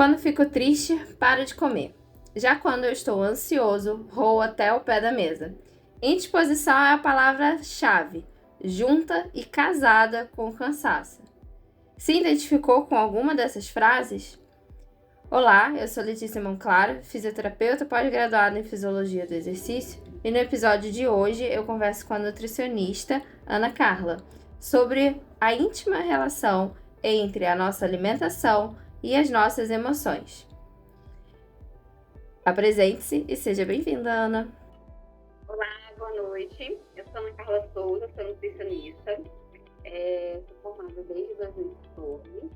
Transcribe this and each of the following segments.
Quando fico triste, paro de comer. Já quando eu estou ansioso, roo até o pé da mesa. Indisposição é a palavra-chave, junta e casada com cansaço. Se identificou com alguma dessas frases? Olá, eu sou Letícia Monclaro, fisioterapeuta pós-graduada em Fisiologia do Exercício, e no episódio de hoje eu converso com a nutricionista Ana Carla sobre a íntima relação entre a nossa alimentação e as nossas emoções. Apresente-se e seja bem-vinda, Ana. Olá, boa noite. Eu sou Ana Carla Souza, sou nutricionista. Sou formada desde 2014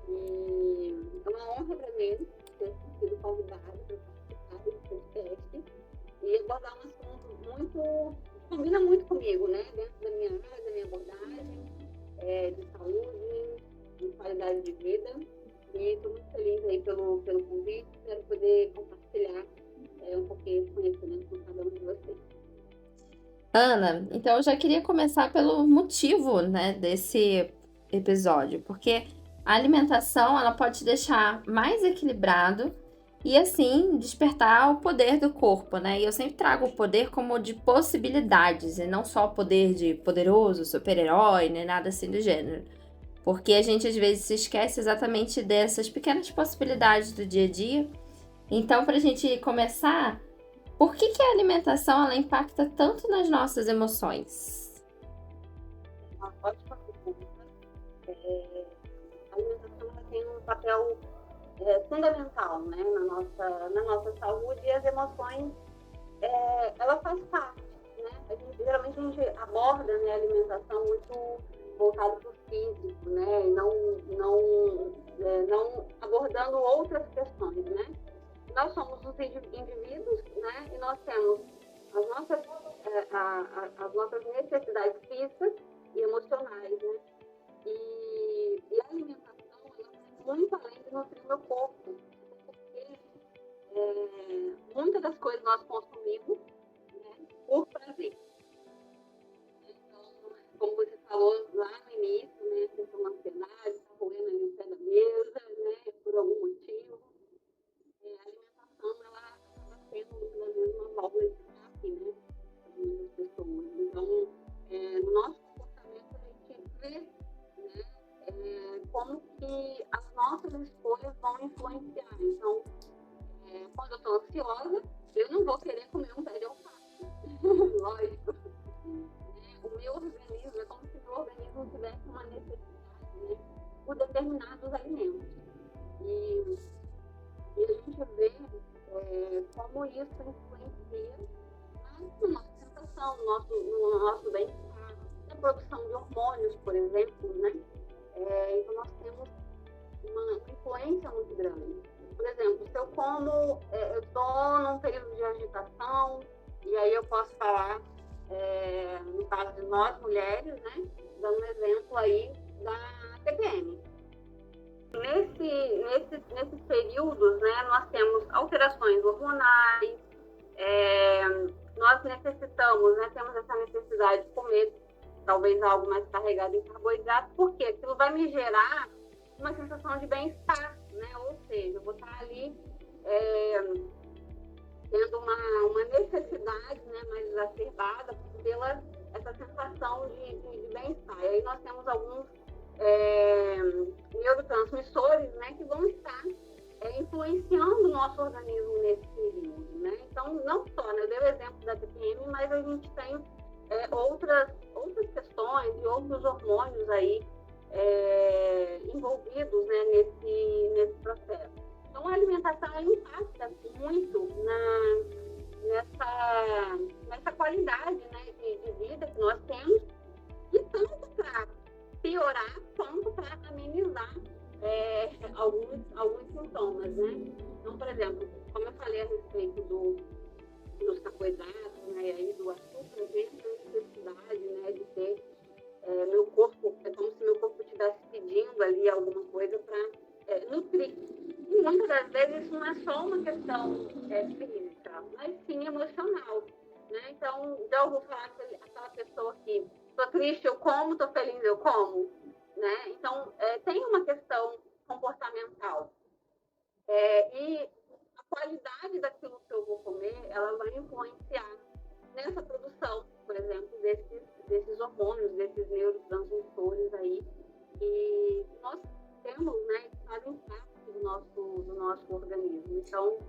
e é uma honra para mim ter sido convidada para participar desse podcast e abordar um assunto combina muito comigo, né? Dentro da minha área, da minha abordagem, de saúde, de qualidade de vida. E estou muito feliz aí pelo convite, quero poder compartilhar um pouquinho de conhecimento com cada um de vocês. Ana, então eu já queria começar pelo motivo, né, desse episódio, porque a alimentação ela pode te deixar mais equilibrado e assim despertar o poder do corpo, né? E eu sempre trago o poder como de possibilidades e não só o poder de poderoso, super-herói, nem nada assim do gênero. Porque a gente às vezes se esquece exatamente dessas pequenas possibilidades do dia a dia. Então, para a gente começar, por que a alimentação ela impacta tanto nas nossas emoções? Uma ótima pergunta. A alimentação ela tem um papel fundamental, né, na nossa saúde, e as emoções ela faz parte, né? Geralmente a gente aborda, né, a alimentação muito voltada para o físico, né, e não abordando outras questões, né? Nós somos os indivíduos, né, e nós temos as nossas necessidades físicas e emocionais, né? E a alimentação ela vai muito além de nutrir meu corpo, porque muitas das coisas nós consumimos, né, por prazer. Então, como você falou lá no início, né, você tem uma ansiedade, está roendo ali o pé da mesa, né, por algum motivo. A alimentação ela acaba sendo muitas vezes uma válvula de escape, né, para muitas pessoas. Então, no nosso comportamento a gente vê, né, como que as nossas escolhas vão influenciar. Então, quando eu estou ansiosa, eu não vou querer comer um pé de alface. Lógico. O meu organismo é como se o meu organismo tivesse uma necessidade, né, por determinados alimentos. E a gente vê como isso influencia na nossa sensação, no nosso bem-estar, na produção de hormônios, por exemplo, né? Então nós temos uma influência muito grande. Por exemplo, se eu como, eu estou num período de agitação, e aí eu posso falar, no caso de nós mulheres, né? Dando um exemplo aí da TPM. Nesses períodos, né, nós temos alterações hormonais, nós necessitamos, né, temos essa necessidade de comer talvez algo mais carregado em carboidrato, porque aquilo vai me gerar uma sensação de bem-estar, né? Ou seja, eu vou estar ali tendo uma necessidade, né, mais exacerbada pela essa sensação de bem-estar. E aí nós temos alguns neurotransmissores, né, que vão estar influenciando o nosso organismo nesse período, né? Então, não só, né, eu dei o exemplo da TPM, mas a gente tem outras questões e outros hormônios aí envolvidos, né, nesse processo. Então, a alimentação impacta muito nessa qualidade, né, de vida que nós temos, e tanto para piorar quanto para amenizar alguns sintomas, né? Então, por exemplo, como eu falei a respeito dos carboidratos, né, e aí do açúcar, eu tenho essa necessidade, né, de ter meu corpo, é como se meu corpo estivesse pedindo ali alguma coisa para nutrir. E muitas das vezes isso não é só uma questão física, mas sim emocional, né? Então, já ouviu falar aquela pessoa que estou triste, eu como, estou feliz, eu como, né? Então, tem uma questão comportamental. E a qualidade daquilo que eu vou comer, ela vai influenciar nessa produção, por exemplo, desses hormônios, desses neurotransmissores aí, que nós temos, né, que fazem parte do nosso organismo. Então,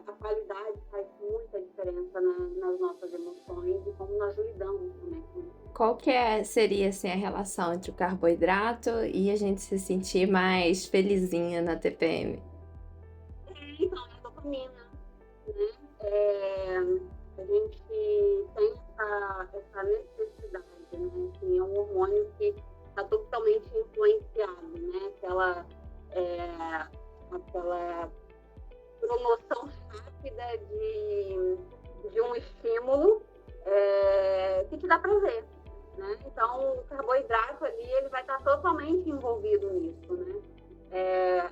a qualidade faz muita diferença nas nossas emoções e como nós lidamos também com isso. Qual que seria assim, a relação entre o carboidrato e a gente se sentir mais felizinha na TPM? Então, a dopamina, né? A gente tem essa necessidade, né? Assim, é um hormônio que está totalmente influenciado, né? Aquela promoção rápida de um estímulo que te dá prazer, né? Então, o carboidrato ali, ele vai estar totalmente envolvido nisso, né?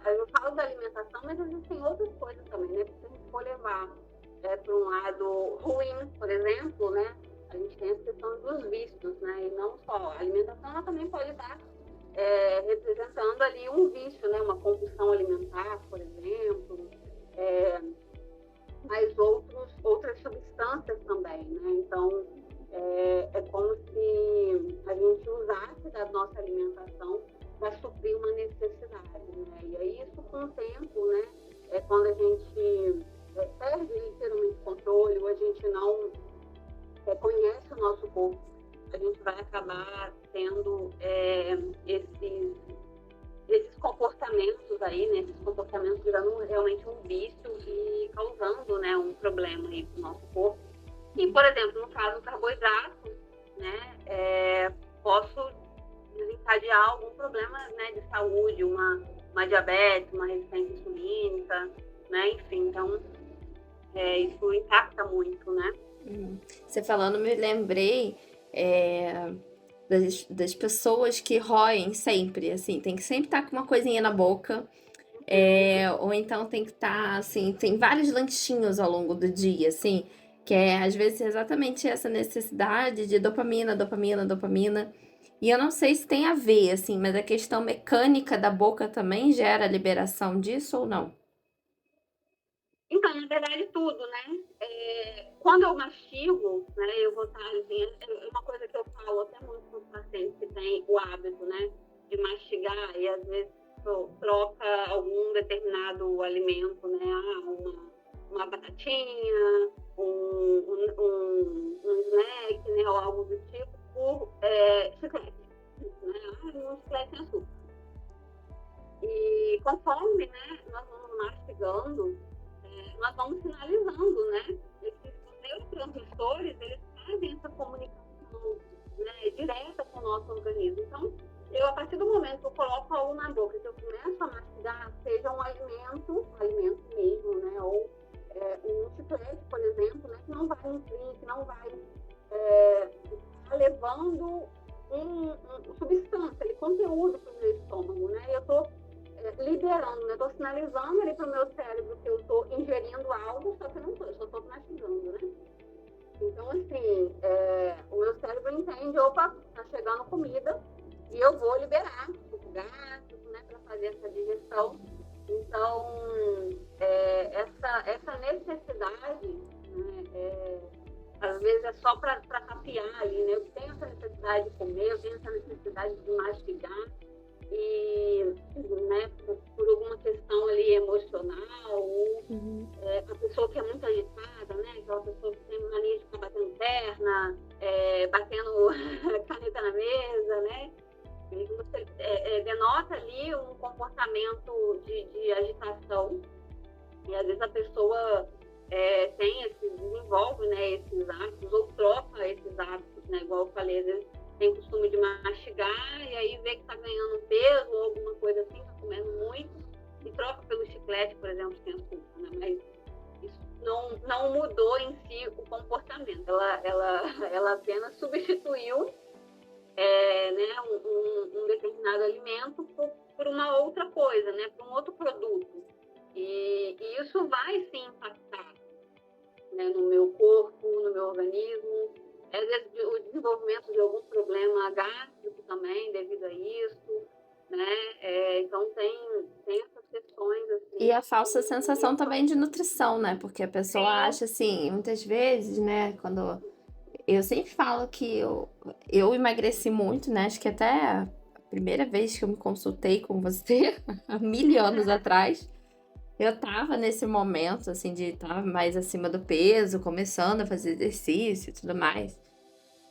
Eu falo da alimentação, mas existem outras coisas também, né? Porque se a gente for levar para um lado ruim, por exemplo, né? A gente tem a questão dos vícios, né? E não só. A alimentação, ela também pode estar representando ali um vício, né? Uma compulsão alimentar, por exemplo. Mas outras substâncias também, né? Então, é como se a gente usasse da nossa alimentação para suprir uma necessidade, né? E aí isso com o tempo, né? Quando a gente perde literalmente o controle, ou a gente não conhece o nosso corpo, a gente vai acabar tendo esses comportamentos aí, né? Esses comportamentos virando realmente um vício e causando, né, um problema aí para o nosso corpo. E, por exemplo, no caso do carboidrato, né, posso desencadear algum problema, né, de saúde, uma diabetes, uma resistência insulínica, né, enfim, então isso impacta muito, né. Você falando, me lembrei das pessoas que roem sempre, assim, tem que sempre estar com uma coisinha na boca, ou então tem que estar, assim, tem vários lanchinhos ao longo do dia, assim, que às vezes exatamente essa necessidade de dopamina, dopamina, dopamina. E eu não sei se tem a ver, assim, mas a questão mecânica da boca também gera liberação disso ou não? Então, na verdade, tudo, né? Quando eu mastigo, né, eu vou estar, assim, é uma coisa que eu falo até muito com os pacientes que têm o hábito, né, de mastigar e às vezes troca algum determinado alimento, né, uma batatinha, um snack, né, ou algo do tipo, por chiclete, né, um chiclete sem açúcar. E conforme, né, nós vamos mastigando, nós vamos sinalizando, né? Esses neurotransmissores, eles fazem essa comunicação, né, direta com o nosso organismo. Então, a partir do momento que eu coloco algo na boca, que eu começo a mastigar, seja um alimento mesmo, né? Ou um chiclete, por exemplo, né? Que não vai nutrir, que não vai estar levando substância, conteúdo para o meu estômago, né? Eu estou liberando, né? Estou sinalizando ali para o meu cérebro que eu estou ingerindo algo, só que eu não estou, eu só estou mastigando, né? Então, assim, o meu cérebro entende, opa, está chegando comida e eu vou liberar o gástrico, né, para fazer essa digestão. Então, essa necessidade, né, às vezes é só para saciar ali, né? Eu tenho essa necessidade de comer, eu tenho essa necessidade de mastigar, e, né, por alguma questão ali emocional, ou a pessoa que é muito agitada, né, aquela pessoa que tem mania de ficar batendo perna, batendo caneta na mesa, né, e você denota ali um comportamento de agitação, e às vezes a pessoa desenvolve, né, esses hábitos, ou troca esses hábitos, né, igual eu falei, às vezes tem costume de mastigar e aí vê que está ganhando peso ou alguma coisa assim, está comendo muito, e troca pelo chiclete, por exemplo, sem açúcar, né? Mas isso não mudou em si o comportamento, ela apenas substituiu né, um determinado alimento por uma outra coisa, né, por um outro produto. E isso vai sim impactar, né, no meu corpo, no meu organismo. Às vezes o desenvolvimento de algum problema gástrico também devido a isso, né? Então tem essas questões assim. E a falsa sensação também de nutrição, né? Porque a pessoa acha assim, muitas vezes, né? Quando eu sempre falo que eu emagreci muito, né? Acho que até a primeira vez que eu me consultei com você, há 1000 anos atrás, eu tava nesse momento, assim, de estar mais acima do peso, começando a fazer exercício e tudo mais.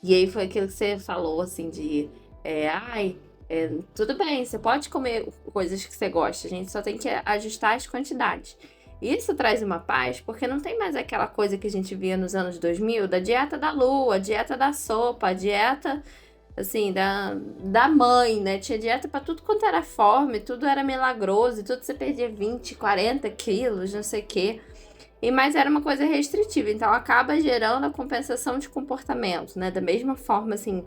E aí foi aquilo que você falou, assim, de, ai, tudo bem, você pode comer coisas que você gosta, a gente só tem que ajustar as quantidades. Isso traz uma paz, porque não tem mais aquela coisa que a gente via nos anos 2000, da dieta da lua, a dieta da sopa, a dieta, assim, da mãe, né? Tinha dieta pra tudo quanto era forma, e tudo era milagroso, e tudo você perdia 20, 40 quilos, não sei o quê. E mas era uma coisa restritiva, então acaba gerando a compensação de comportamento, né? Da mesma forma, assim,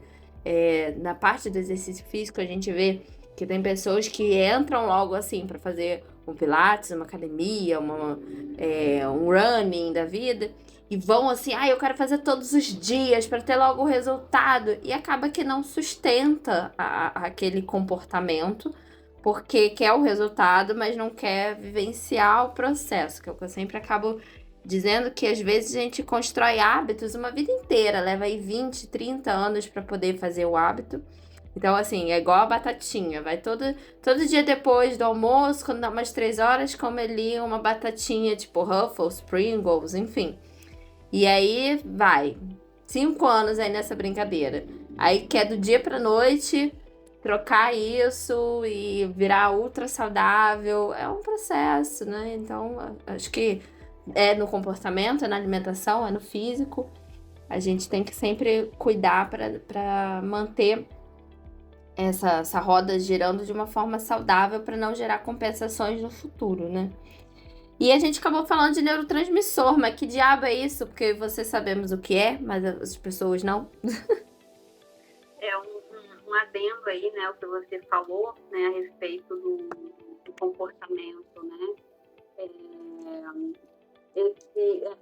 na parte do exercício físico, a gente vê que tem pessoas que entram logo assim para fazer um pilates, uma academia, um running da vida, e vão assim, eu quero fazer todos os dias para ter logo o resultado, e acaba que não sustenta aquele comportamento porque quer o resultado, mas não quer vivenciar o processo, que é o que eu sempre acabo dizendo que às vezes a gente constrói hábitos uma vida inteira, leva aí 20, 30 anos para poder fazer o hábito. Então, assim, é igual a batatinha, vai todo dia depois do almoço, quando dá umas 3 horas, come ali uma batatinha, tipo Ruffles, Pringles, enfim. E aí, vai, 5 anos aí nessa brincadeira. Aí quer do dia pra noite trocar isso e virar ultra saudável. É um processo, né? Então, acho que é no comportamento, é na alimentação, é no físico. A gente tem que sempre cuidar para manter essa roda girando de uma forma saudável para não gerar compensações no futuro, né? E a gente acabou falando de neurotransmissor, mas que diabo é isso? Porque você sabemos o que é, mas as pessoas não. É um adendo aí, né, o que você falou, né, a respeito do comportamento, né?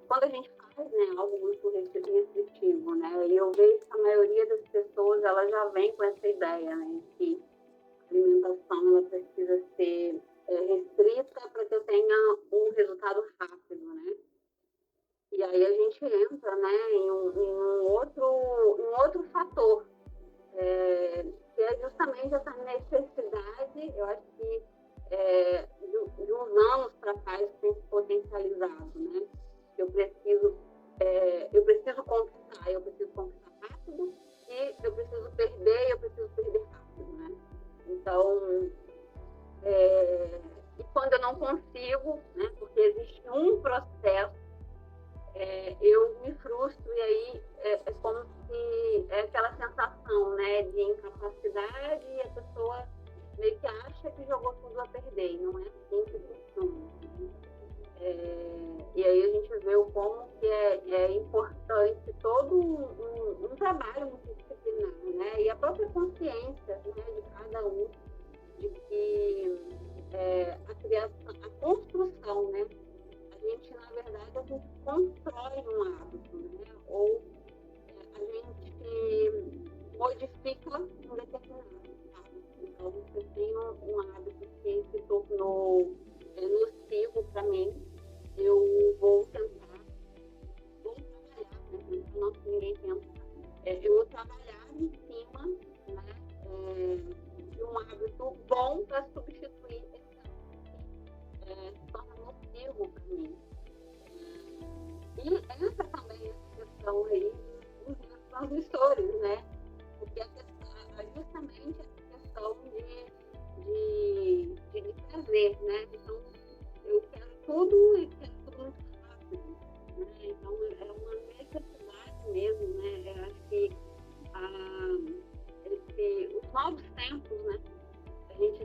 Quando a gente faz, né, algo muito restritivo, né, e eu vejo que a maioria das pessoas, ela já vem com essa ideia, né, que a alimentação, ela precisa ser restrita para que eu tenha um resultado rápido, né? E aí a gente entra, né, em um outro fator, que é justamente essa necessidade, eu acho que de uns anos para cá isso tem se potencializado, né? Eu preciso conquistar, rápido, e eu preciso perder rápido, né? Então, e quando eu não consigo, né, porque existe um processo, eu me frustro, e aí é como se é aquela sensação, né, de incapacidade, e a pessoa meio que acha que jogou tudo a perder, e não é assim que funciona. E aí a gente vê o como que é importante todo um trabalho multidisciplinar, né, e a própria consciência, né, de cada um, de que a criação, a construção, né, a gente, na verdade, a gente constrói um hábito, né? Ou a gente modifica um determinado hábito. Então, se eu tenho um hábito que se tornou nocivo para mim, eu vou trabalhar, né? Não que ninguém pensa. Eu vou trabalhar em cima, né, de um hábito bom para substituir esse hábito que se torna nocivo para mim. E entra também essa questão aí dos transmissores, né? Porque justamente essa questão de prazer, né? Então, eu quero tudo e quero tudo muito rápido, né? Então, é uma necessidade mesmo, né? Eu acho que os novos tempos, né? A gente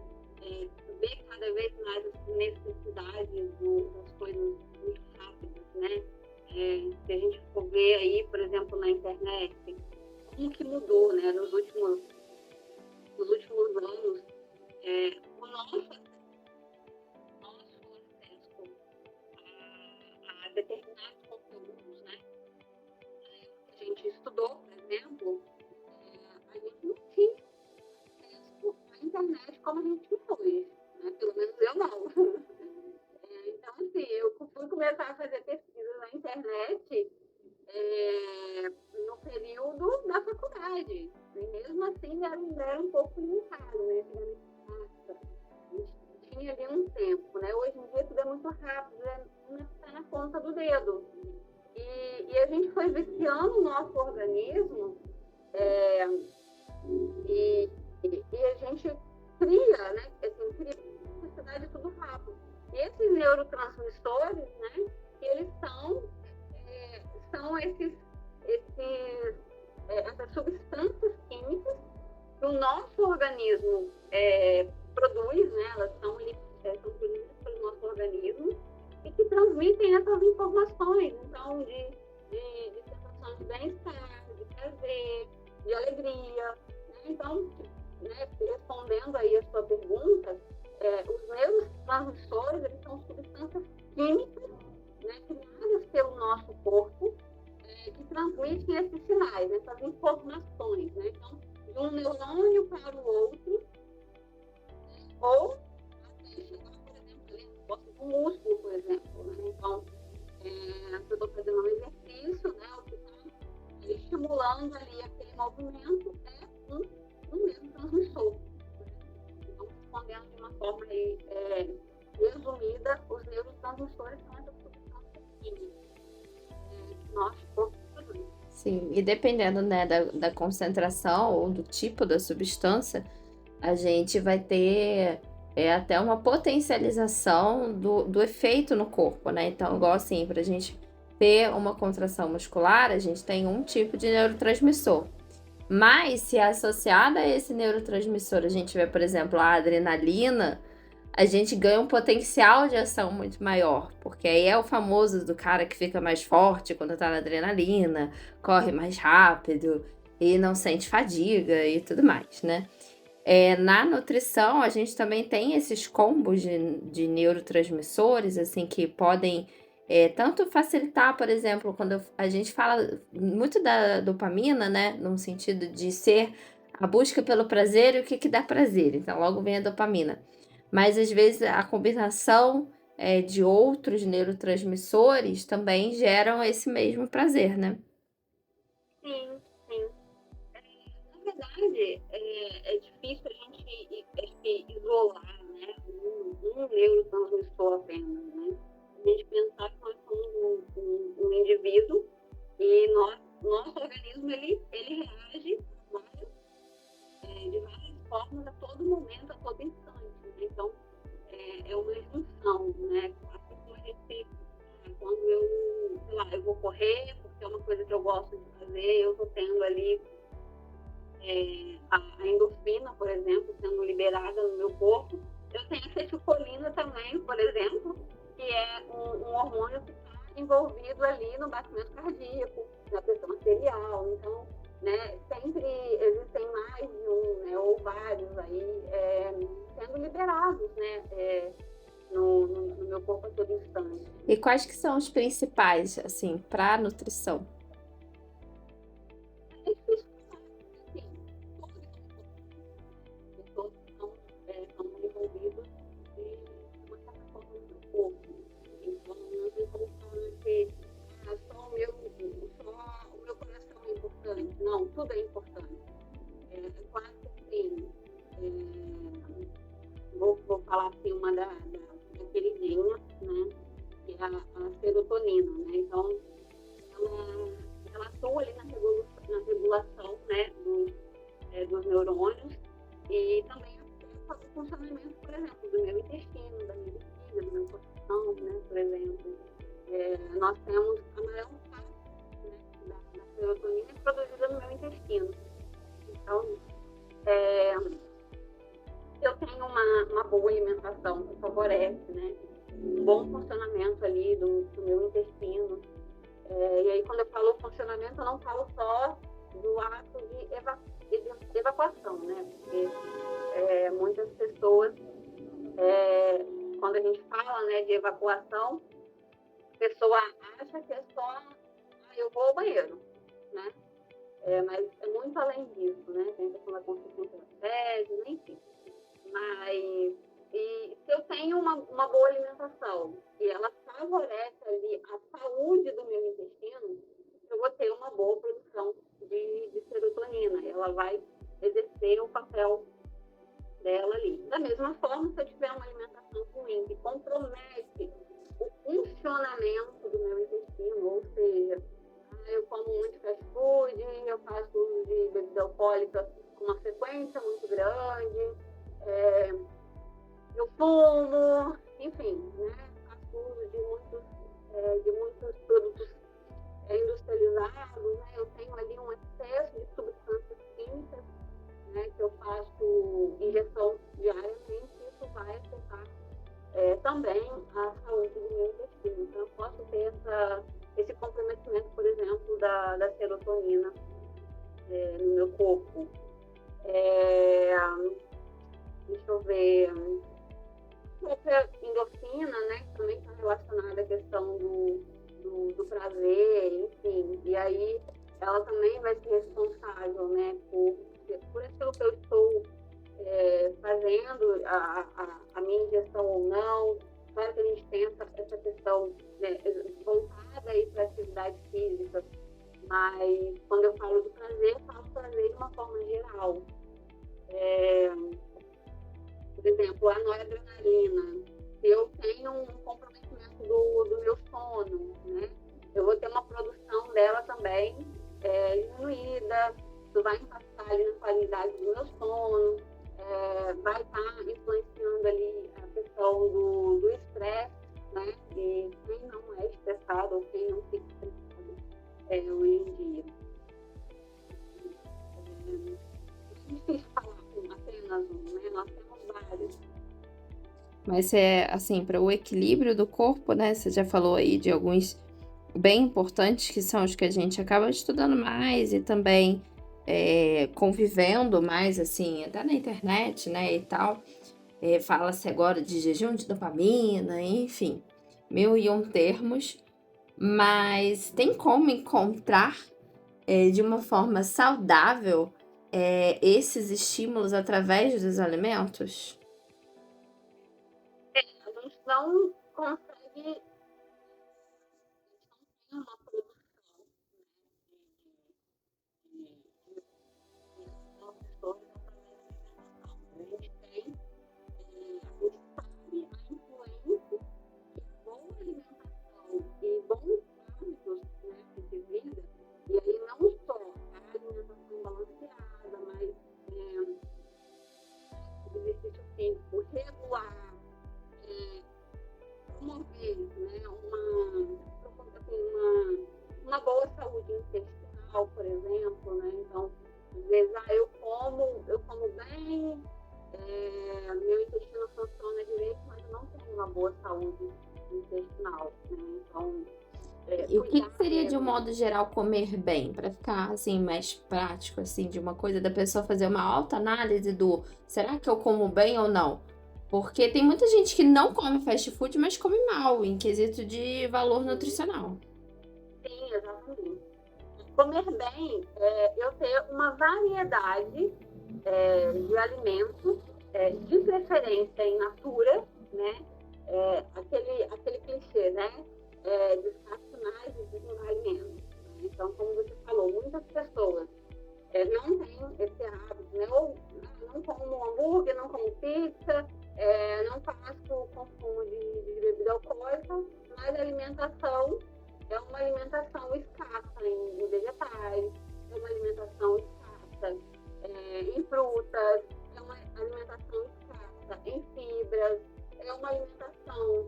vê cada vez mais as necessidades das coisas muito rápidas, né? Se a gente for ver aí, por exemplo, na internet, como que mudou, né? Nos últimos anos, o nosso acesso a determinados conteúdos, né? A gente estudou, por exemplo, a gente não tinha acesso à internet como a gente tem hoje, né? Pelo menos eu não. fui começar a fazer pesquisa na internet no período da faculdade. E mesmo assim era um pouco limitado, né? A gente tinha ali um tempo, né? Hoje em dia tudo é muito rápido, está na ponta do dedo. E a gente foi viciando o nosso organismo e a gente cria, né? Assim, cria necessidade de tudo rápido. E esses neurotransmissores, né? Eles são essas substâncias químicas que o nosso organismo produz, né? Elas são produzidas pelo nosso organismo e que transmitem essas informações, então, de sensação de bem-estar, de prazer, de alegria. Né? Então, né, respondendo aí a sua pergunta, os neurotransmissores, eles são substâncias químicas, né, criadas pelo nosso corpo, que transmitem esses sinais, essas informações. Né? Então, de um neurônio para o outro, ou até chegar, por exemplo, ali no posto do músculo, por exemplo. Né? Então, se eu estou fazendo um exercício, né, o que está estimulando ali aquele movimento é um neurotransmissor. Então, respondendo de uma forma aí, resumida, os neurotransmissores são essas substâncias químicas que nosso corpo produz. Sim, e dependendo, né, da concentração ou do tipo da substância, a gente vai ter até uma potencialização do efeito no corpo, né? Então, igual assim, para a gente ter uma contração muscular, a gente tem um tipo de neurotransmissor. Mas, se associada a esse neurotransmissor, a gente vê, por exemplo, a adrenalina, a gente ganha um potencial de ação muito maior, porque aí é o famoso do cara que fica mais forte quando tá na adrenalina, corre mais rápido e não sente fadiga e tudo mais, né? Na nutrição, a gente também tem esses combos de neurotransmissores, assim, que podem tanto facilitar, por exemplo, quando a gente fala muito da dopamina, né? No sentido de ser a busca pelo prazer e o que dá prazer. Então, logo vem a dopamina. Mas, às vezes, a combinação de outros neurotransmissores também geram esse mesmo prazer, né? Sim, sim. Na verdade, é difícil a gente isolar, né, um neurotransmissor apenas, né? A gente pensar que nós somos um indivíduo e nosso organismo ele reage de várias formas a todo momento, a todo instante. Né? Então, é uma junção, né? Assim como a gente, quando eu vou correr, porque é uma coisa que eu gosto de fazer, eu estou tendo ali a endorfina, por exemplo, sendo liberada no meu corpo. Eu tenho a acetilcolina também, por exemplo, que é um hormônio que está envolvido ali no batimento cardíaco, na pressão arterial. Então, né, sempre existem mais de um, né, ou vários aí sendo liberados, né, no meu corpo a todo instante. E quais que são os principais, assim, para a nutrição? É difícil falar, assim, todos são envolvidos de uma certa forma no meu corpo. Então, não tem como falar que só o meu coração é importante. Não, tudo é importante. É quase assim, vou falar assim, uma da queridinha, né, que é a serotonina, né? Então, ela atua ali na regulação, né, dos neurônios e também afeta o funcionamento, por exemplo, do meu intestino, da minha bexiga, do meu coração, né, por exemplo. Nós temos a maior parte, né, da serotonina produzida no meu intestino. Então, eu tenho uma boa alimentação que favorece, né, um bom funcionamento ali do meu intestino. E aí, quando eu falo funcionamento, eu não falo só do ato de evacuação, né? Porque muitas pessoas, quando a gente fala, né, de evacuação, a pessoa acha que é só, eu vou ao banheiro, né? Mas é muito além disso, né? Tem a questão da consciência da fezes, enfim. Mas se eu tenho uma boa alimentação e ela favorece ali a saúde do meu intestino, eu vou ter uma boa produção de serotonina. Ela vai exercer o papel dela ali. Da mesma forma, se eu tiver uma alimentação ruim que compromete o funcionamento do meu intestino, ou seja, eu como muito fast food, eu faço uso de bebida alcoólica com uma frequência muito grande, eu fumo, enfim, né? Faço uso de muitos produtos industrializados, né? Eu tenho ali um excesso de substâncias químicas, né? Que eu faço injeção diariamente, isso vai afetar também a saúde do meu intestino. Então, eu posso ter esse comprometimento, por exemplo, da serotonina no meu corpo. Deixa eu ver. A própria endorfina, né, que também está relacionada à questão do prazer, enfim. E aí, ela também vai ser responsável, né, por aquilo que eu estou fazendo, a minha ingestão ou não. Claro que a gente tem essa questão, né, voltada aí para a atividade física, mas quando eu falo do prazer, eu falo prazer de uma forma geral. Por exemplo, a noradrenalina. Se eu tenho um comprometimento do meu sono, né, eu vou ter uma produção dela também diminuída. Isso vai impactar ali na qualidade do meu sono, vai estar influenciando ali a questão do estresse, né? E quem não é estressado ou quem não fica estressado hoje em dia. É difícil falar com apenas um, né? Nós temos vários. Mas assim, para o equilíbrio do corpo, né? Você já falou aí de alguns bem importantes, que são os que a gente acaba estudando mais e também convivendo mais, assim, até na internet, né, e tal. Fala-se agora de jejum de dopamina, enfim, 1001 termos, mas tem como encontrar de uma forma saudável esses estímulos através dos alimentos? A gente não consegue, a gente não tem uma produção de professores através da alimentação. A gente sabe a influência que boa alimentação e bons hábitos, né, de vida, e aí não só a alimentação balanceada, mas exercício físico regular, promover, né, uma boa saúde intestinal, por exemplo, né? Então, às vezes, eu como bem, meu intestino funciona direito, mas eu não tenho uma boa saúde intestinal, né? Então, E o que seria, de um modo geral, comer bem? Para ficar, assim, mais prático, assim, de uma coisa da pessoa fazer uma autoanálise do será que eu como bem ou não? Porque tem muita gente que não come fast food, mas come mal, em quesito de valor nutricional. Sim, exatamente. Comer bem eu ter uma variedade de alimentos, de preferência in natura, né? Aquele clichê, né? Descasque mais e desenvolve menos. Né? Então, como você falou, muitas pessoas não têm esse hábito, né? Ou não como hambúrguer, não como pizza, não faço consumo de bebida alcoólica, mas a alimentação é uma alimentação escassa em vegetais, é uma alimentação escassa em frutas, é uma alimentação escassa em fibras, é uma alimentação,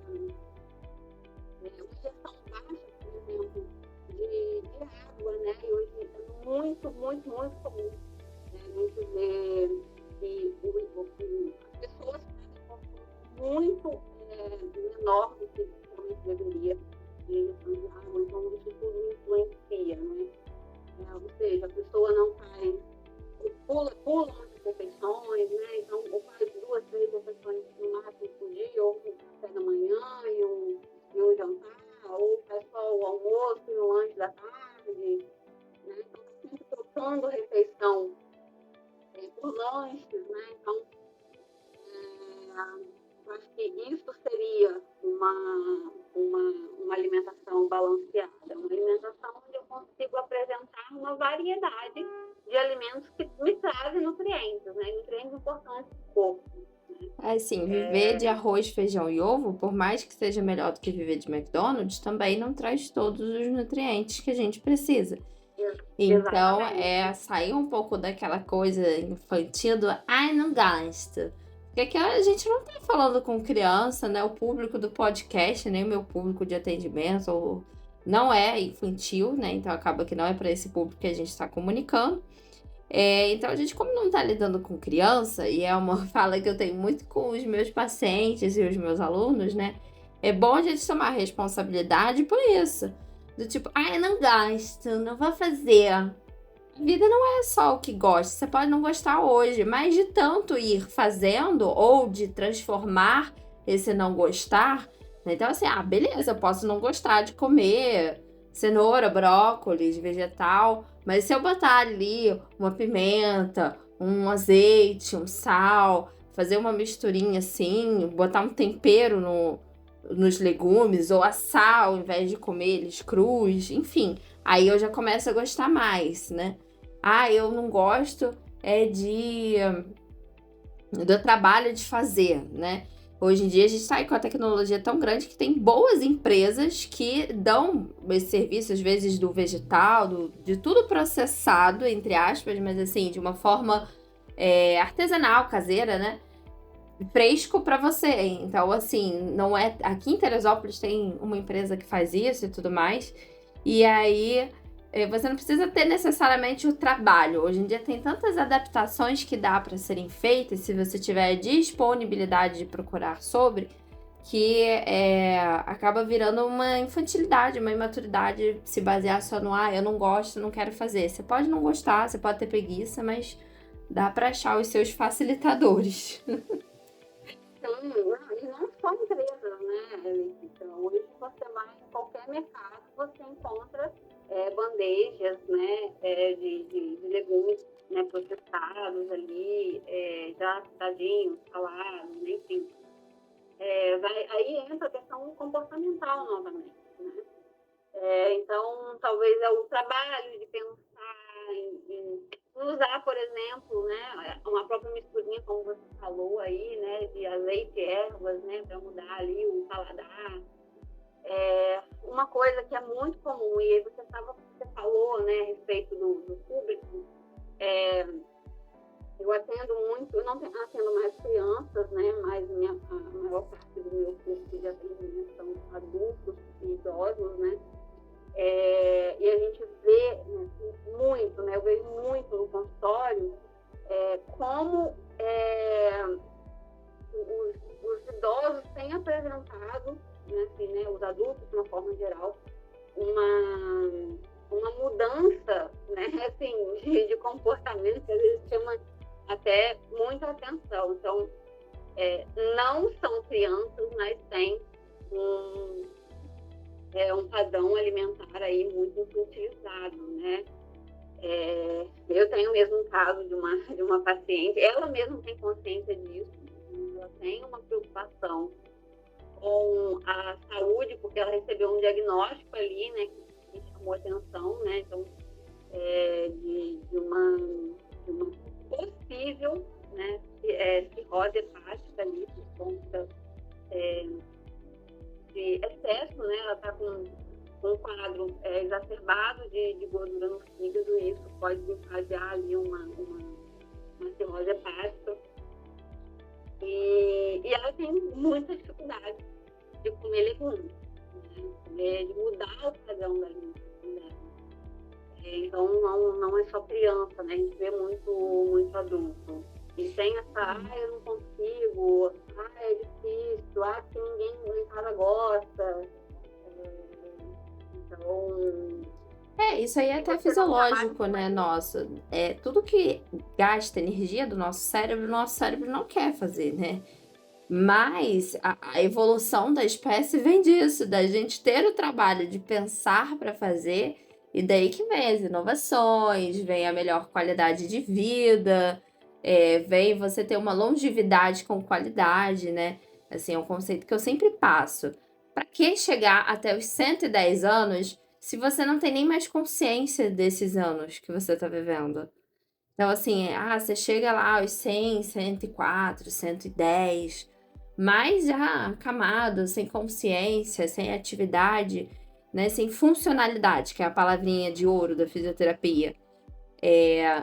uma ingestão baixa, por exemplo, de água, né? E hoje é muito, muito, muito comum, né? A gente vê que as pessoas fazem um consumo muito menor do que realmente deveria de ingestão de água, então isso tudo influencia, né? Ou seja, a pessoa não faz, pula muitas refeições, né? Então, ou faz 2, 3 refeições no máximo por dia, ou um café da manhã e um jantar, ou faz só o almoço e o lanche da tarde, né? Então, tá sempre trocando refeição por lanches, né? Então, eu acho que isso seria balanceada. É uma alimentação onde eu consigo apresentar uma variedade de alimentos que me trazem nutrientes, né? Nutrientes importantes para o corpo. Assim, viver de arroz, feijão e ovo, por mais que seja melhor do que viver de McDonald's, também não traz todos os nutrientes que a gente precisa. Então, sair um pouco daquela coisa infantil do ai, não gasto. Porque aqui a gente não tá falando com criança, né? O público do podcast, nem o meu público de atendimento, não é infantil, né? Então acaba que não é para esse público que a gente está comunicando. Então, a gente, como não tá lidando com criança, e é uma fala que eu tenho muito com os meus pacientes e os meus alunos, né? É bom a gente tomar responsabilidade por isso. Do tipo, ai, não gasto, não vou fazer. A vida não é só o que gosta. Você pode não gostar hoje, mas de tanto ir fazendo ou de transformar esse não gostar. Né? Então, assim, beleza, eu posso não gostar de comer cenoura, brócolis, vegetal, mas se eu botar ali uma pimenta, um azeite, um sal, fazer uma misturinha assim, botar um tempero nos legumes, ou assar ao invés de comer eles crus, enfim, aí eu já começo a gostar mais, né? Eu não gosto do trabalho de fazer, né? Hoje em dia a gente está com a tecnologia tão grande que tem boas empresas que dão esse serviço, às vezes do vegetal, de tudo processado, entre aspas, mas assim, de uma forma artesanal, caseira, né? Fresco para você. Então, assim, não é. Aqui em Teresópolis tem uma empresa que faz isso e tudo mais. E aí você não precisa ter necessariamente o trabalho. Hoje em dia tem tantas adaptações que dá para serem feitas, se você tiver disponibilidade de procurar sobre, que acaba virando uma infantilidade, uma imaturidade, se basear só no eu não gosto, não quero fazer. Você pode não gostar, você pode ter preguiça, mas dá para achar os seus facilitadores. E não só empresas, né? Então, hoje você vai em qualquer mercado, você encontra bandejas, né, de legumes, né, processados ali, já assadinhos, salados, enfim. Aí entra a questão comportamental novamente, né? Então, talvez é o trabalho de pensar em usar, por exemplo, né, uma própria misturinha, como você falou aí, né, de azeite e ervas, né, para mudar ali o paladar. Uma coisa que é muito comum, e aí você falou, né, a respeito do público, eu atendo muito, eu não atendo mais crianças, né, mas a maior parte do meu curso de atendimento são adultos e idosos, né, e a gente vê muito, né, eu vejo muito no consultório como os idosos têm apresentado, né, assim, né, os adultos de uma forma geral, uma mudança, né, assim, de comportamento que às vezes chama até muita atenção. Então, não são crianças, mas tem um padrão alimentar aí muito infantilizado, né? Eu tenho mesmo um caso de uma paciente, ela mesma tem consciência disso, ela tem uma preocupação com a saúde, porque ela recebeu um diagnóstico ali, né, que chamou atenção, né, então, de uma possível, né, cirrose hepática ali, por conta de excesso, né, ela está com um quadro exacerbado de gordura no fígado, e isso pode desencadear ali uma cirrose hepática. E ela tem muita dificuldade de comer legumes, né? De mudar o padrão da alimentação dela. Então, não é só criança, né? A gente vê muito adulto. E tem essa, eu não consigo, é difícil, que ninguém em casa gosta. Então... isso aí é até fisiológico, né, nosso. Tudo que gasta energia do nosso cérebro não quer fazer, né? Mas a evolução da espécie vem disso, da gente ter o trabalho de pensar para fazer, e daí que vem as inovações, vem a melhor qualidade de vida, vem você ter uma longevidade com qualidade, né? Assim, é um conceito que eu sempre passo. para que chegar até os 110 anos se você não tem nem mais consciência desses anos que você está vivendo? Então, assim, você chega lá aos 100, 104, 110, mas já acamado, sem consciência, sem atividade, né, sem funcionalidade, que é a palavrinha de ouro da fisioterapia.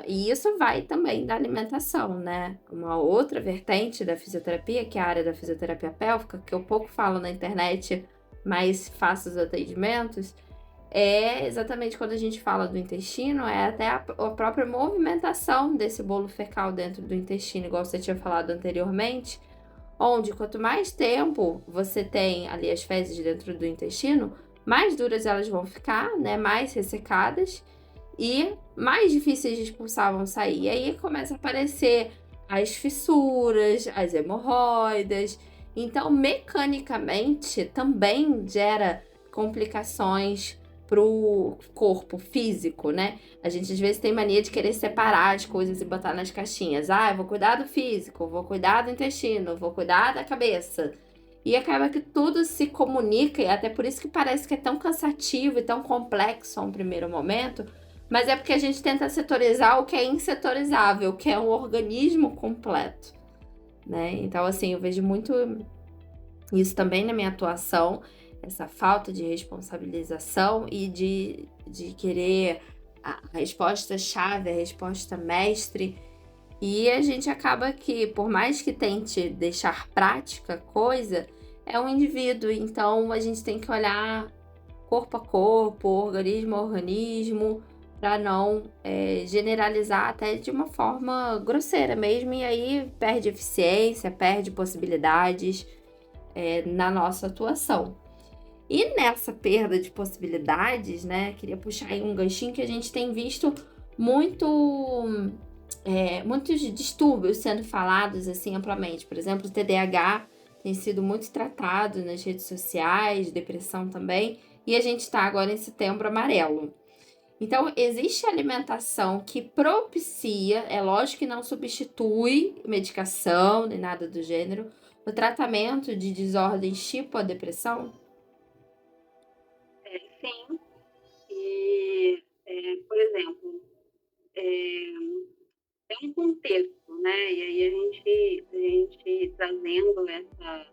E isso vai também da alimentação, né? Uma outra vertente da fisioterapia, que é a área da fisioterapia pélvica, que eu pouco falo na internet, mas faço os atendimentos, é exatamente quando a gente fala do intestino, é até a própria movimentação desse bolo fecal dentro do intestino, igual você tinha falado anteriormente, onde quanto mais tempo você tem ali as fezes dentro do intestino, mais duras elas vão ficar, né? Mais ressecadas e mais difíceis de expulsar vão sair. E aí começa a aparecer as fissuras, as hemorroidas. Então, mecanicamente, também gera complicações pro corpo físico, né? A gente às vezes tem mania de querer separar as coisas e botar nas caixinhas. Eu vou cuidar do físico, vou cuidar do intestino, vou cuidar da cabeça. E acaba que tudo se comunica, e até por isso que parece que é tão cansativo e tão complexo a um primeiro momento, mas é porque a gente tenta setorizar o que é insetorizável, o que é um organismo completo, né? Então, assim, eu vejo muito isso também na minha atuação, essa falta de responsabilização e de querer a resposta-chave, a resposta mestre. E a gente acaba que, por mais que tente deixar prática a coisa, é um indivíduo. Então, a gente tem que olhar corpo a corpo, organismo a organismo, para não generalizar até de uma forma grosseira mesmo. E aí perde eficiência, perde possibilidades na nossa atuação. E nessa perda de possibilidades, né, queria puxar aí um ganchinho que a gente tem visto muitos distúrbios sendo falados assim amplamente. Por exemplo, o TDAH tem sido muito tratado nas redes sociais, depressão também, e a gente está agora em Setembro Amarelo. Então, existe alimentação que propicia, é lógico que não substitui medicação nem nada do gênero, o tratamento de desordens tipo a depressão? Sim. E, por exemplo, é um contexto, né? E aí a gente trazendo essa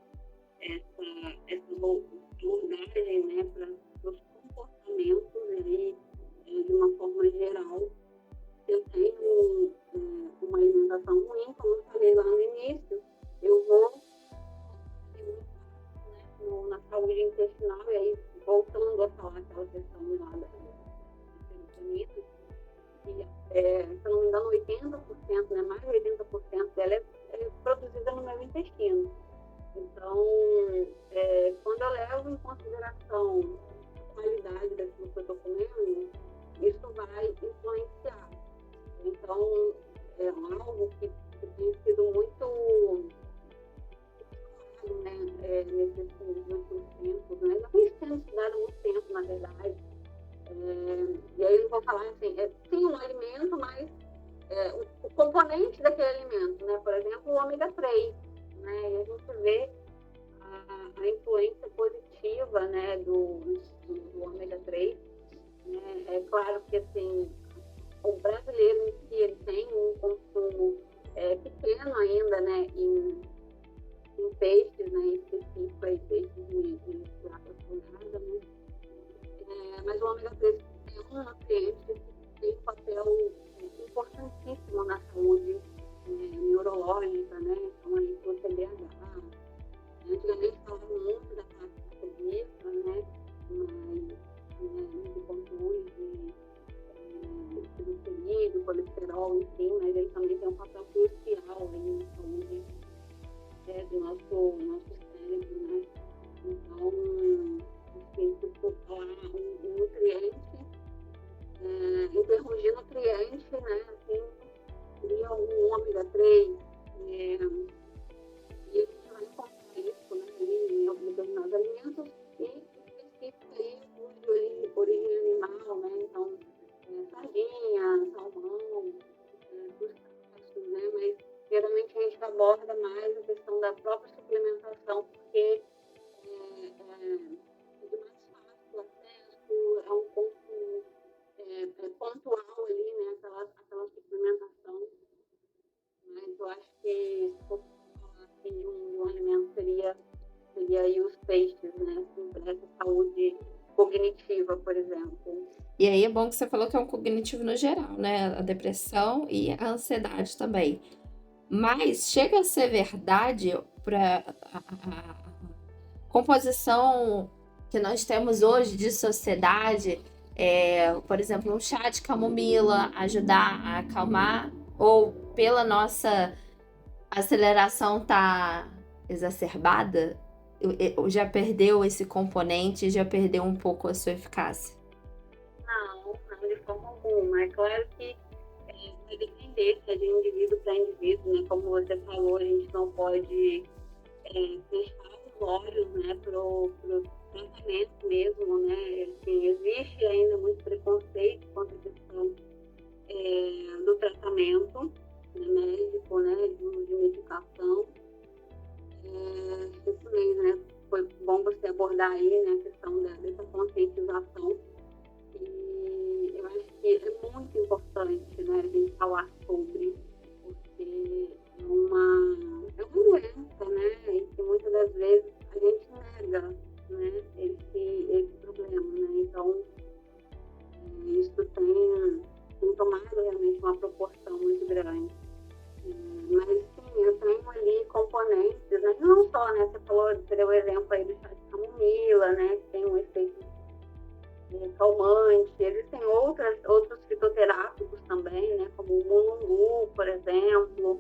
abordagem, né, para os comportamentos ali, de uma forma geral. Eu tenho uma alimentação ruim, como eu falei lá no início, eu vou na saúde intestinal, e aí voltando a falar aquela questão lá da serotonina, que, se eu não me engano, 80%, né, mais de 80% dela é produzida no meu intestino. Então, quando eu levo em consideração a qualidade daquilo que eu estou comendo, isso vai influenciar. Então, é algo que tem sido muito, né, nesses últimos tempos, né? Já vem sendo estudado há muito tempo, na verdade. E aí eu vou falar assim, sim, um alimento, mas o componente daquele alimento, né? Por exemplo, o ômega 3, né? E a gente vê a influência positiva, né, do ômega 3. Né? É claro que, assim, o brasileiro em si, ele tem um consumo pequeno ainda, né, em peixes, né, em específico, aí, peixes de água salgada, né? Mas o ômega 3 é um nutriente que tem um papel importantíssimo na saúde neurológica, né? Então, aí, o TDAH. Antigamente falava muito da parte cardíaca, né? Mas de controle de triglicerídeo, colesterol, enfim, mas ele também tem um papel crucial aí na saúde do nosso cérebro, né? Então, assim, se for falar um nutriente, em termos de nutriente, né? Assim, seria um ômega 3, e a gente vai encontrar isso, né, em alguns determinados alimentos, e específico aí de origem animal, né? Então, sardinha, salmão, crustáceos, né? Mas geralmente a gente aborda mais a questão da própria suplementação, porque raiva, por exemplo. E aí é bom que você falou que é um cognitivo no geral, né? A depressão e a ansiedade também. Mas chega a ser verdade para a composição que nós temos hoje de sociedade, por exemplo, um chá de camomila ajudar a acalmar, ou pela nossa aceleração tá exacerbada, já perdeu esse componente, já perdeu um pouco a sua eficácia. Não, não de forma alguma. É claro que vai depender de indivíduo para indivíduo, né? Como você falou, a gente não pode fechar os olhos, né, pro tratamento mesmo, né? Assim, existe ainda muito preconceito quanto à questão do tratamento, né, médico, né, de medicação. Isso mesmo, né? Foi bom você abordar aí, né, a questão dessa conscientização. E eu acho que é muito importante, né, a gente falar sobre, porque é uma doença, né, e que muitas das vezes a gente nega, né, esse problema, né, então isso tem tomado realmente uma proporção muito grande. Mas sim, eu tenho ali componentes, né, não só, né, você deu o exemplo aí do chá de camomila, né, que tem um efeito calmante. Existem outros fitoterápicos também, né, como o mulungu, por exemplo,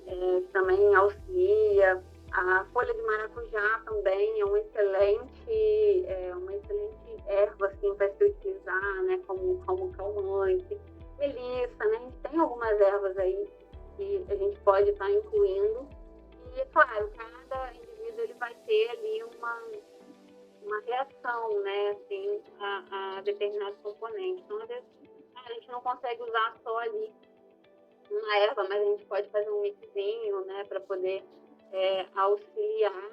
que também auxilia. A folha de maracujá também é uma excelente erva assim, para se utilizar, né, como calmante. Melissa, né, a gente tem algumas ervas aí que a gente pode estar incluindo. E, claro, cada indivíduo ele vai ter ali uma reação, né, assim, a determinados componentes. Então, às vezes, a gente não consegue usar só ali uma erva, mas a gente pode fazer um mixinho, né, para poder auxiliar.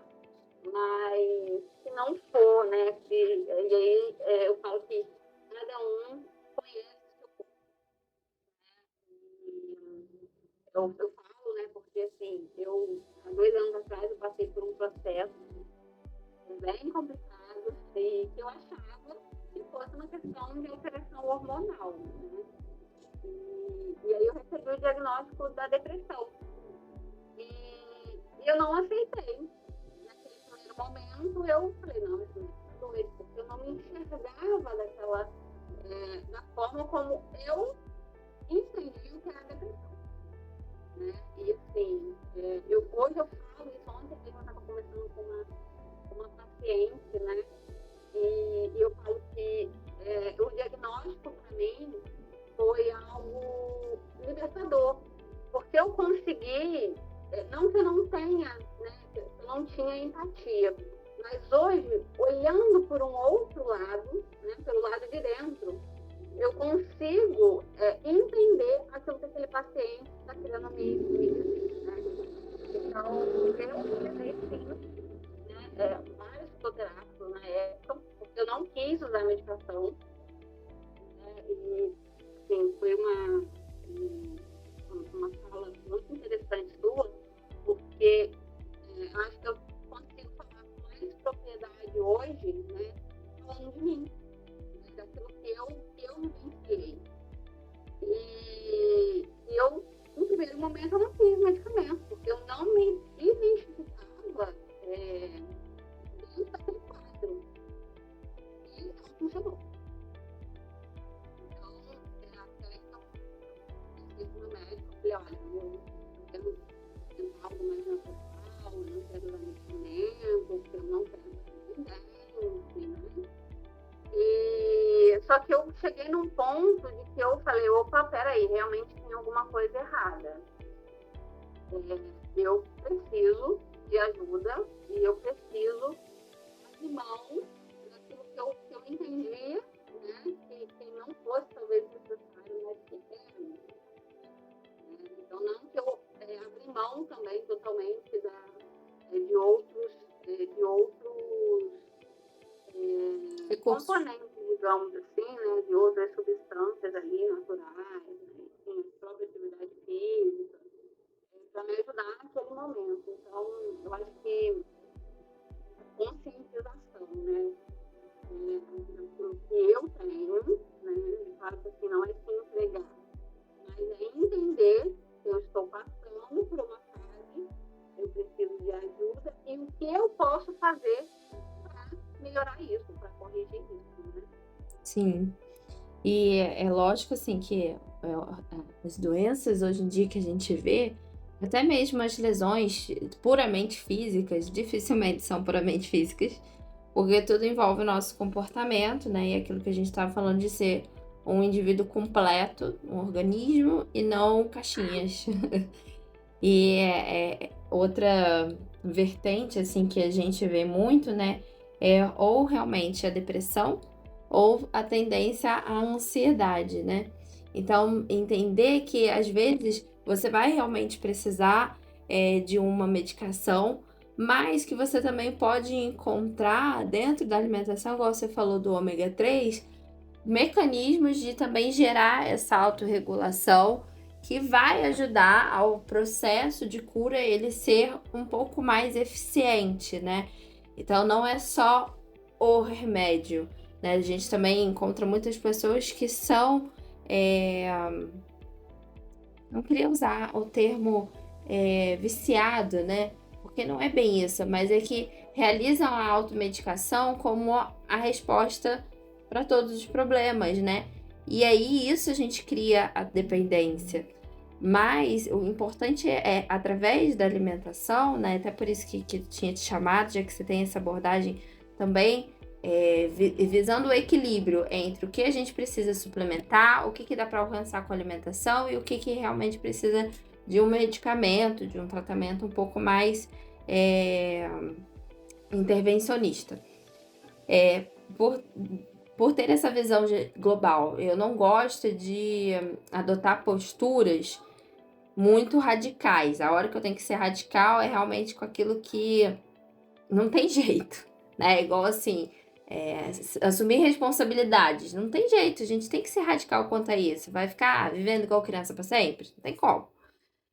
Mas se não for, né, e aí eu falo que cada um conhece o seu corpo. Eu falo, né, porque assim, há 2 anos atrás, eu passei por um processo bem complicado e que eu achava que fosse uma questão de alteração hormonal, né? E aí eu recebi o diagnóstico da depressão. E eu não aceitei. Naquele primeiro momento, eu falei, não, isso não é doido, porque eu não me enxergava da forma como eu entendi o que era a depressão. Né? E assim, hoje eu falo isso, ontem eu estava conversando com uma paciente, né? E eu falo que o diagnóstico para mim foi algo libertador, porque eu consegui, não que eu não tenha, né, eu não tinha empatia, mas hoje, olhando por um outro lado, né, pelo lado de dentro, eu consigo entender aquilo que aquele paciente está querendo me dizer. Né? Então, eu utilizei sim, né, vários fitoterápicos na época, porque eu não quis usar medicação. Né, e, sim, foi uma fala muito interessante sua, porque acho que eu consigo falar com mais propriedade hoje, né, falando de mim, né, daquilo que eu vivenciei. E eu, no primeiro momento, eu não fiz medicamento, porque eu não me identificava dentro daquele quadro. E não funcionou. Então, até que eu fiz com o meu médico, eu falei, olha, eu quero tentar algo mais natural, eu não quero usar medicamento, porque eu não quero dependência, né? Só que eu cheguei num ponto de que eu falei, opa, peraí, realmente tem alguma coisa errada. Eu preciso de ajuda e eu preciso de mão daquilo que eu entendia, né, que não fosse talvez necessário, mas que era. Então, não que eu abri mão também totalmente de outros componentes, digamos assim, né, de outras substâncias ali naturais, né, enfim, própria atividade física, para me ajudar naquele momento. Então, eu acho que a conscientização, né, daquilo que eu parar isso, para corrigir isso, né? Sim. E é lógico, assim, que as doenças hoje em dia que a gente vê, até mesmo as lesões puramente físicas, dificilmente são puramente físicas, porque tudo envolve o nosso comportamento, né? E aquilo que a gente estava falando de ser um indivíduo completo, um organismo e não caixinhas. E outra vertente, assim, que a gente vê muito, né? É ou realmente a depressão ou a tendência à ansiedade, né? Então, entender que às vezes você vai realmente precisar de uma medicação, mas que você também pode encontrar dentro da alimentação, igual você falou do ômega 3, mecanismos de também gerar essa autorregulação que vai ajudar ao processo de cura ele ser um pouco mais eficiente, né? Então não é só o remédio, né? A gente também encontra muitas pessoas que são, não queria usar o termo viciado, né? Porque não é bem isso, mas é que realizam a automedicação como a resposta para todos os problemas, né? E aí isso a gente cria a dependência. Mas o importante através da alimentação, né? Até por isso que eu tinha te chamado, já que você tem essa abordagem também, visando o equilíbrio entre o que a gente precisa suplementar, o que dá para alcançar com a alimentação e o que realmente precisa de um medicamento, de um tratamento um pouco mais intervencionista. Por ter essa visão global, eu não gosto de adotar posturas muito radicais. A hora que eu tenho que ser radical é realmente com aquilo que não tem jeito, né? Igual assim, assumir responsabilidades. Não tem jeito, a gente tem que ser radical quanto a isso. Vai ficar vivendo igual criança para sempre? Não tem como.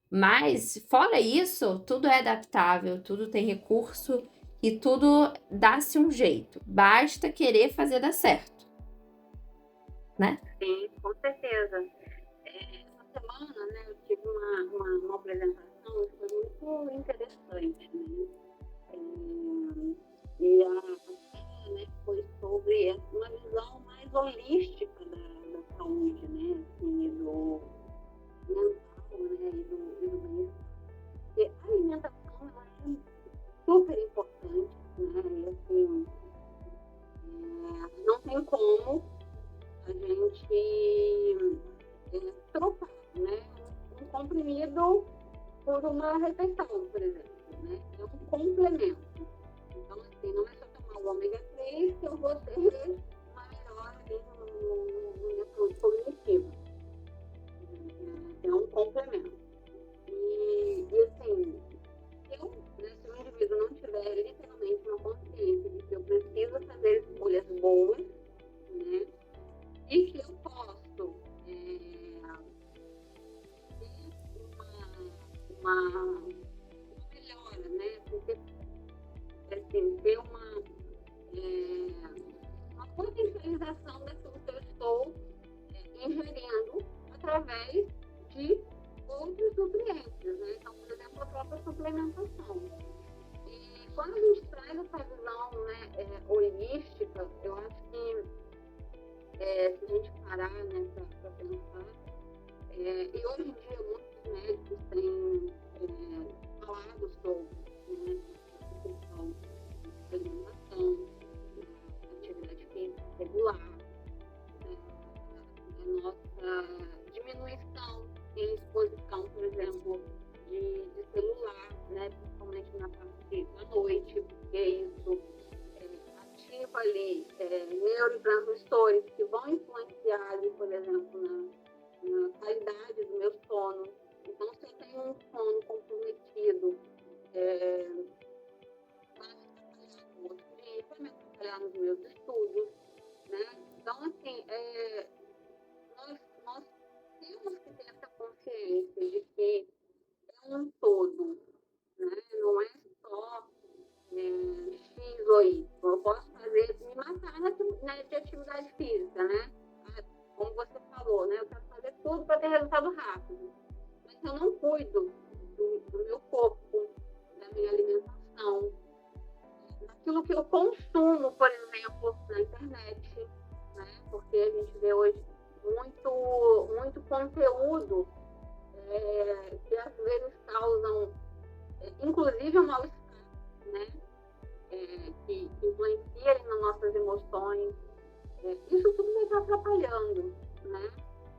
Mas, fora isso, tudo é adaptável, tudo tem recurso e tudo dá-se um jeito. Basta querer fazer dar certo, né? Sim, com certeza. Essa semana, né, eu tive uma apresentação que foi muito interessante, né? E a fala, né, foi sobre uma visão mais holística da saúde, né? Assim, do mental, né? E do bem-estar. Porque a alimentação ela é super importante, né? E assim, não tem como a gente trocar, né? Um comprimido por uma refeição, por exemplo, né? É um complemento. Então, assim, não é só tomar o ômega 3 que eu vou ter uma melhora ali no minha saúde cognitiva. É um complemento. E assim, se o indivíduo não tiver literalmente uma consciência de que eu preciso fazer escolhas boas, né? E que eu posso ter uma melhora, né? Porque, assim, ter uma potencialização daquilo que eu estou ingerindo através de outros nutrientes, né? Então, por exemplo, a própria suplementação. E quando a gente traz essa visão, né, holística, eu acho que se a gente parar, né, para pensar, e hoje em dia muitos médicos têm falado sobre, né, essa questão da alimentação, da atividade física regular, a nossa diminuição em exposição, por exemplo, de celular, né, principalmente na parte da noite, porque isso ativa ali neurotransmissores que vão influenciar ali, por exemplo, na qualidade do meu sono. Então, se eu tenho um sono comprometido, vai me atrapalhar no outro dia, vai me atrapalhar nos meus estudos, né? Então, assim, nós temos que ter essa consciência de que é um todo, né? Não é só X ou Y. Eu posso me matar de atividade física, né? Como você falou, né? Eu quero fazer tudo para ter resultado rápido. Mas se eu não cuido do meu corpo, da minha alimentação, daquilo no que eu consumo, por exemplo, na internet, né? Porque a gente vê hoje muito conteúdo que às vezes causam, inclusive, um mal-estar, né? Que influencia nas nossas emoções. Isso tudo vai estar atrapalhando, né?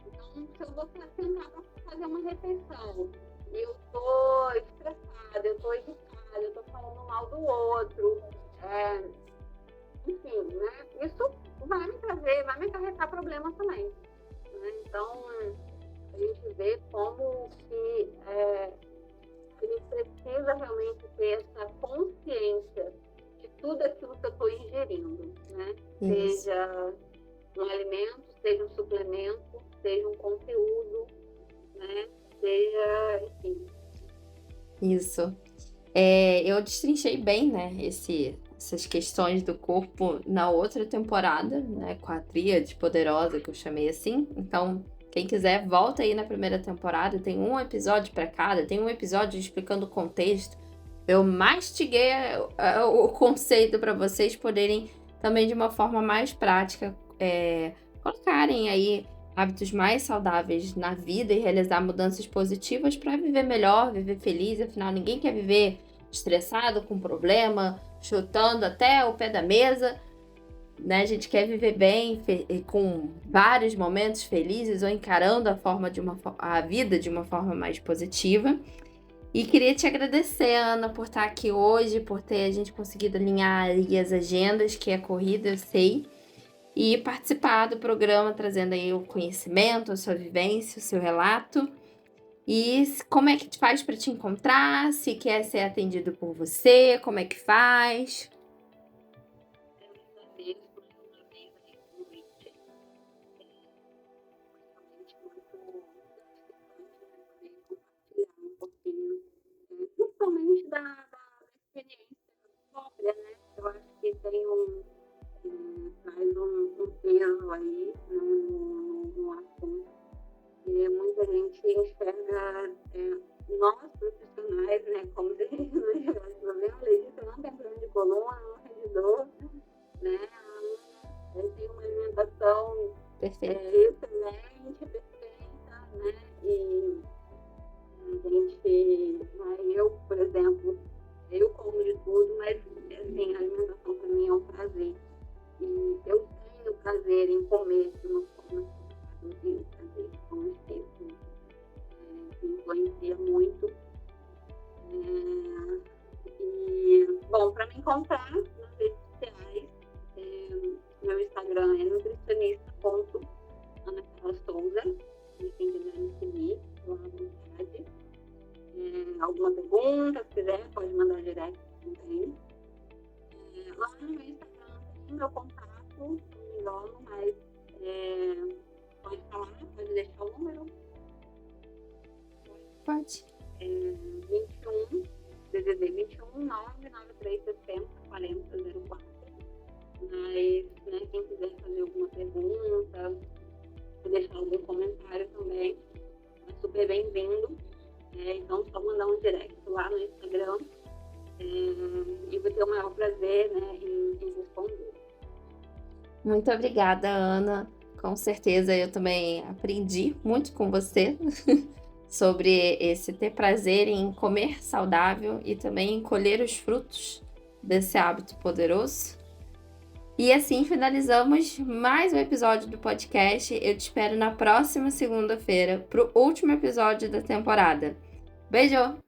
Então, se eu vou sentar para fazer uma refeição e eu estou estressada, eu estou irritada, eu estou falando mal do outro, enfim, né? Isso vai me acarretar problemas também, né? Então, a gente vê como que a gente precisa realmente ter essa consciência de tudo aquilo que eu estou ingerindo, né? Isso. Seja um alimento, seja um suplemento, seja um conteúdo, né? Seja, enfim. Isso. Eu destrinchei bem, né, essas questões do corpo na outra temporada, né, com a tríade poderosa, que eu chamei assim. Então, quem quiser, volta aí na primeira temporada, tem um episódio para cada, tem um episódio explicando o contexto. Eu mastiguei o conceito para vocês poderem também, de uma forma mais prática, colocarem aí hábitos mais saudáveis na vida e realizar mudanças positivas para viver melhor, viver feliz. Afinal, ninguém quer viver estressado, com problema, chutando até o pé da mesa, né? A gente quer viver bem, com vários momentos felizes, ou encarando a vida de uma forma mais positiva. E queria te agradecer, Ana, por estar aqui hoje, por ter a gente conseguido alinhar aí as agendas, que é corrida, eu sei, e participar do programa, trazendo aí o conhecimento, a sua vivência, o seu relato. E como é que faz para te encontrar? Se quer ser atendido por você, como é que faz? Principalmente da experiência própria, né? Eu acho que tem mais um peso aí, né, no assunto. E muita gente enxerga nós profissionais, né, como diz no geral, a Letícia não tem problema de coluna, não tem dor, né? Ela tem uma alimentação excelente, perfeita, né? E a gente, eu, por exemplo, eu como de tudo, mas assim, a alimentação para mim é um prazer. E eu tenho prazer em comer de uma forma como espírito, que influencia muito. E, bom, para me encontrar nas redes sociais, meu Instagram é nutricionista.anacarlasouza, quem quiser me seguir, estou à vontade. Alguma pergunta, se quiser, pode mandar direct também. Lá no meu Instagram tem meu contato, não me engano, mas pode falar, pode deixar o número. Pode. 21, DDD 21 99360 4004. Mas, né, quem quiser fazer alguma pergunta, deixar algum comentário também, é super bem-vindo. Então, só mandar um direct lá no Instagram e vou ter o maior prazer, né, em responder. Muito obrigada, Ana. Com certeza eu também aprendi muito com você sobre esse ter prazer em comer saudável e também em colher os frutos desse hábito poderoso. E assim finalizamos mais um episódio do podcast. Eu te espero na próxima segunda-feira para o último episódio da temporada. Beijo!